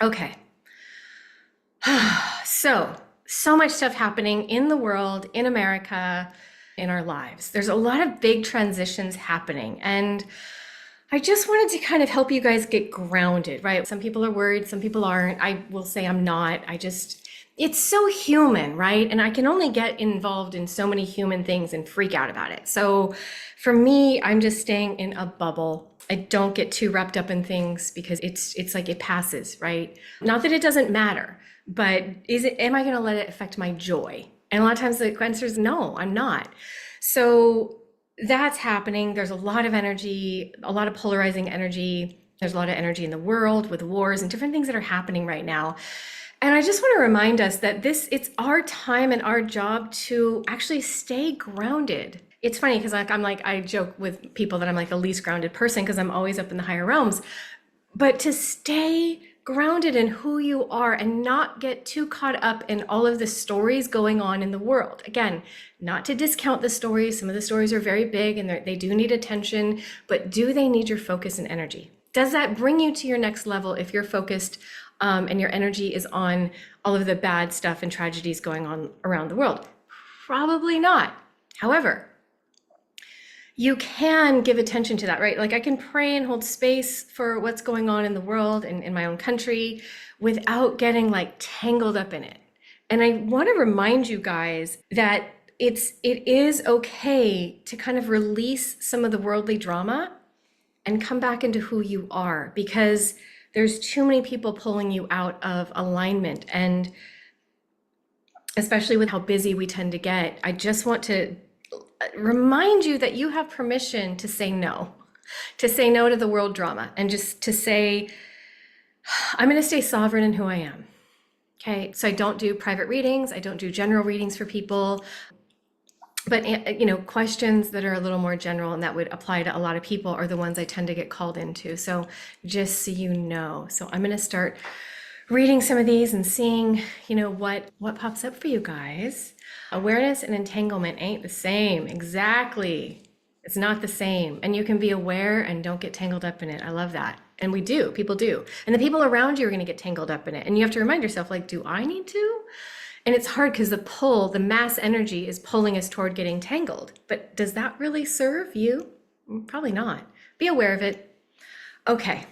Okay. So much stuff happening in the world, in America, in our lives. There's a lot of big transitions happening. And I just wanted to kind of help you guys get grounded, right? Some people are worried, some people aren't. I will say I'm not. It's so human, right? And I can only get involved in so many human things and freak out about it. So for me, I'm just staying in a bubble. I don't get too wrapped up in things because it's like it passes, right? Not that it doesn't matter, but am I going to let it affect my joy? And a lot of times the answer is no, I'm not. So that's happening. There's a lot of energy, a lot of polarizing energy. There's a lot of energy in the world with wars and different things that are happening right now. And I just want to remind us that it's our time and our job to actually stay grounded. It's funny because I joke with people that I'm like the least grounded person because I'm always up in the higher realms. But to stay grounded in who you are and not get too caught up in all of the stories going on in the world. Again, not to discount the stories. Some of the stories are very big and they do need attention, but do they need your focus and energy? Does that bring you to your next level if you're focused and your energy is on all of the bad stuff and tragedies going on around the world? Probably not. However, you can give attention to that, right? Like I can pray and hold space for what's going on in the world and in my own country without getting like tangled up in it. And I want to remind you guys that it is okay to kind of release some of the worldly drama and come back into who you are, because there's too many people pulling you out of alignment. And especially with how busy we tend to get, I just want to remind you that you have permission to say no to the world drama, and just to say, I'm going to stay sovereign in who I am. Okay. So I don't do private readings. I don't do general readings for people, but questions that are a little more general and that would apply to a lot of people are the ones I tend to get called into. So just so you know, so I'm going to start reading some of these and seeing, what pops up for you guys. Awareness and entanglement ain't the same. Exactly. It's not the same. And you can be aware and don't get tangled up in it. I love that. And people do. And the people around you are going to get tangled up in it. And you have to remind yourself, like, do I need to? And it's hard because the mass energy is pulling us toward getting tangled. But does that really serve you? Probably not. Be aware of it. Okay.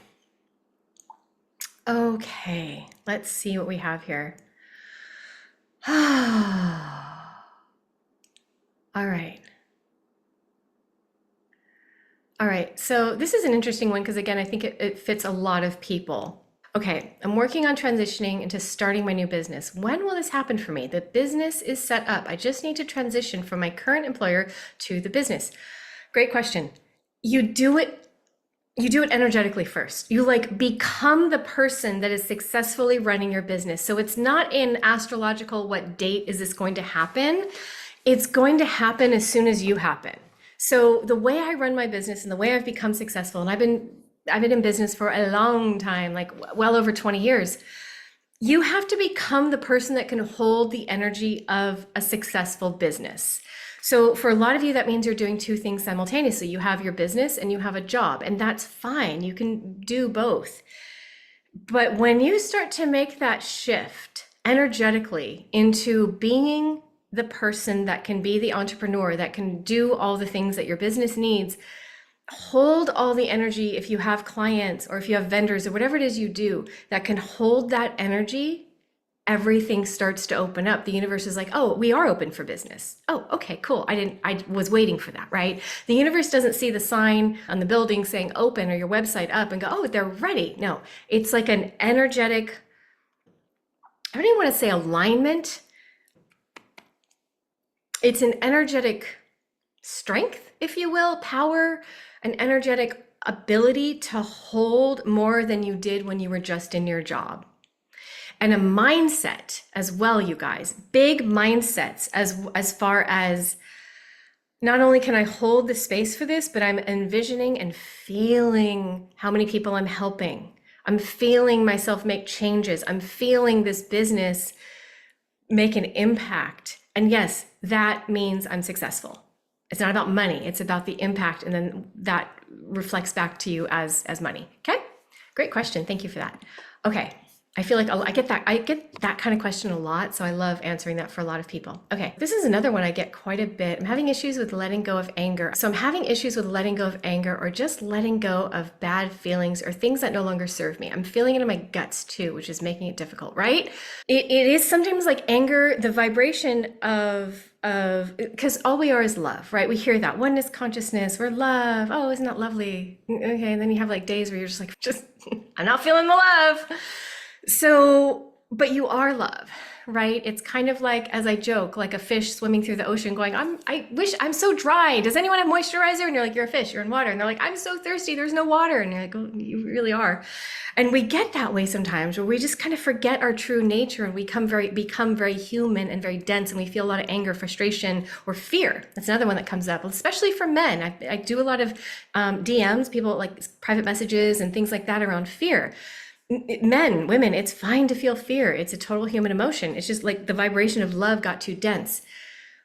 Okay, let's see what we have here. All right. All right, so this is an interesting one because, again, I think it fits a lot of people. Okay, I'm working on transitioning into starting my new business. When will this happen for me? The business is set up. I just need to transition from my current employer to the business. Great question. You do it energetically first. You like become the person that is successfully running your business. So it's not in astrological, what date is this going to happen? It's going to happen as soon as you happen. So the way I run my business and the way I've become successful, and I've been in business for a long time, like well over 20 years. You have to become the person that can hold the energy of a successful business. So for a lot of you, that means you're doing two things simultaneously. You have your business and you have a job, and that's fine. You can do both. But when you start to make that shift energetically into being the person that can be the entrepreneur, that can do all the things that your business needs, hold all the energy. If you have clients or if you have vendors or whatever it is you do that can hold that energy, everything starts to open up. The universe is like, oh, we are open for business. Oh, okay, cool. I was waiting for that, right? The universe doesn't see the sign on the building saying open or your website up and go, oh, they're ready. No, it's like an energetic, I don't even want to say alignment. It's an energetic strength, if you will, power, an energetic ability to hold more than you did when you were just in your job. And a mindset as well, you guys, big mindsets as far as not only can I hold the space for this, but I'm envisioning and feeling how many people I'm helping. I'm feeling myself make changes. I'm feeling this business make an impact. And yes, that means I'm successful. It's not about money. It's about the impact. And then that reflects back to you as money. Okay. Great question. Thank you for that. Okay. I feel like I get that kind of question a lot, so I love answering that for a lot of people. Okay, this is another one I get quite a bit. I'm having issues with letting go of anger. So I'm having issues with letting go of anger or just letting go of bad feelings or things that no longer serve me. I'm feeling it in my guts too, which is making it difficult, right? It is sometimes like anger, the vibration of because all we are is love, right? We hear that oneness consciousness, we're love. Oh, isn't that lovely? Okay, and then you have like days where you're just like, just I'm not feeling the love. So, but you are love, right? It's kind of like, as I joke, like a fish swimming through the ocean going, I wish I'm so dry. Does anyone have moisturizer? And you're like, you're a fish, you're in water. And they're like, I'm so thirsty, there's no water. And you're like, oh, you really are. And we get that way sometimes where we just kind of forget our true nature and we become very human and very dense. And we feel a lot of anger, frustration, or fear. That's another one that comes up, especially for men. I do a lot of DMs, people like private messages and things like that around fear. Men, women, it's fine to feel fear. It's a total human emotion. It's just like the vibration of love got too dense.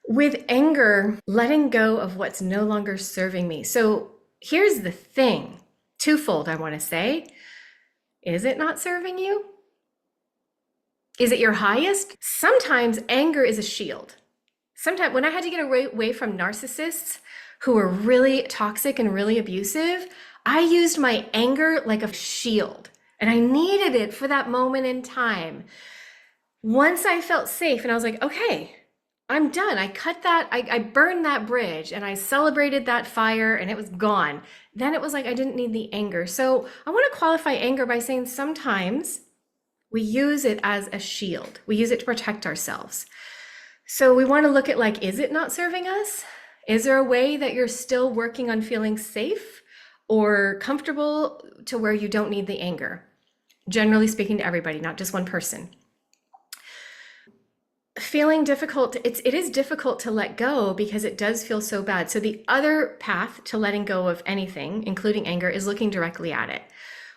With anger, letting go of what's no longer serving me. So here's the thing, twofold, I want to say. Is it not serving you? Is it your highest? Sometimes anger is a shield. Sometimes when I had to get away from narcissists who were really toxic and really abusive, I used my anger like a shield. And I needed it for that moment in time. Once I felt safe and I was like, okay, I'm done. I cut that, I burned that bridge and I celebrated that fire and it was gone. Then it was like, I didn't need the anger. So I want to qualify anger by saying sometimes we use it as a shield. We use it to protect ourselves. So we want to look at like, is it not serving us? Is there a way that you're still working on feeling safe or comfortable to where you don't need the anger? Generally speaking, to everybody, not just one person. Feeling difficult, it is difficult to let go because it does feel so bad. So the other path to letting go of anything, including anger, is looking directly at it.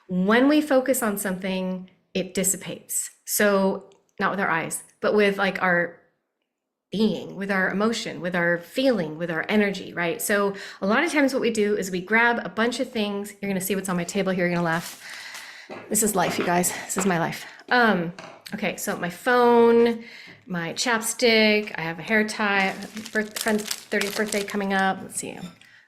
When we focus on something, it dissipates. So not with our eyes, but with like our being, with our emotion, with our feeling, with our energy, right? So a lot of times what we do is we grab a bunch of things. You're going to see what's on my table here. You're going to laugh. This is life, you guys. This is my life. Okay, so my phone, my chapstick, I have a hair tie, friend's 30th birthday coming up. Let's see,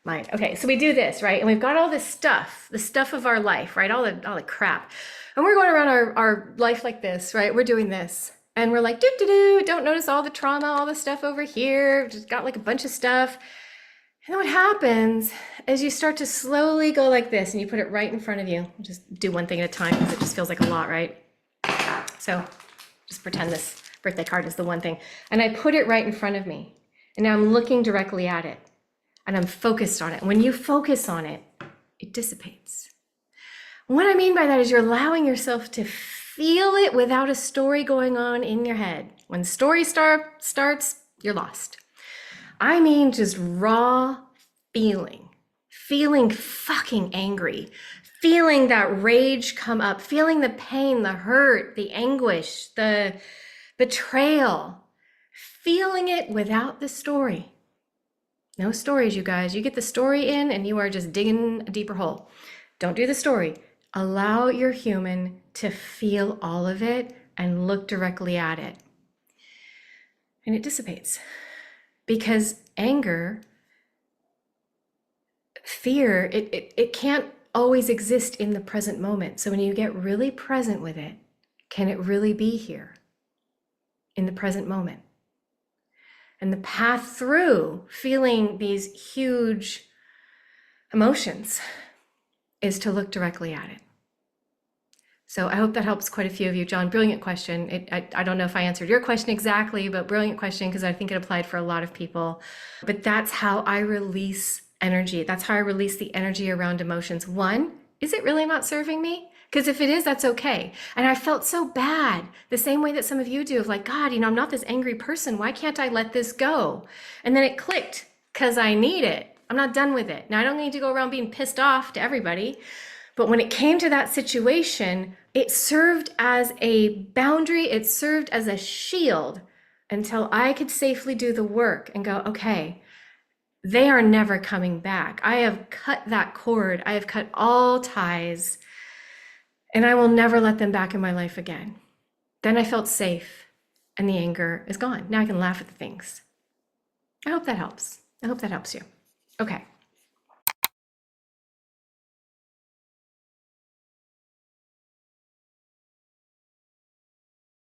mine. Okay, so we do this, right? And we've got all this stuff, the stuff of our life, right? All the crap. And we're going around our life like this, right? We're doing this. And we're like, don't notice all the trauma, all the stuff over here. Just got like a bunch of stuff. And then what happens is you start to slowly go like this and you put it right in front of you. Just do one thing at a time because it just feels like a lot, right? So just pretend this birthday card is the one thing. And I put it right in front of me. And now I'm looking directly at it and I'm focused on it. When you focus on it, it dissipates. What I mean by that is you're allowing yourself to feel it without a story going on in your head. When the story starts, you're lost. I mean just raw feeling fucking angry, feeling that rage come up, feeling the pain, the hurt, the anguish, the betrayal, feeling it without the story. No stories, you guys. You get the story in and you are just digging a deeper hole. Don't do the story. Allow your human to feel all of it and look directly at it. And it dissipates. Because anger, fear, it can't always exist in the present moment. So when you get really present with it, can it really be here in the present moment? And the path through feeling these huge emotions is to look directly at it. So I hope that helps quite a few of you. John, brilliant question. I don't know if I answered your question exactly, but brilliant question because I think it applied for a lot of people. But that's how I release energy. That's how I release the energy around emotions. One, is it really not serving me? Because if it is, that's okay. And I felt so bad, the same way that some of you do, of like, God, I'm not this angry person. Why can't I let this go? And then it clicked because I need it. I'm not done with it. Now I don't need to go around being pissed off to everybody. But when it came to that situation, it served as a boundary, it served as a shield until I could safely do the work and go, okay, they are never coming back. I have cut that cord. I have cut all ties. and I will never let them back in my life again. Then I felt safe and the anger is gone. Now I can laugh at the things. I hope that helps. I hope that helps you. Okay.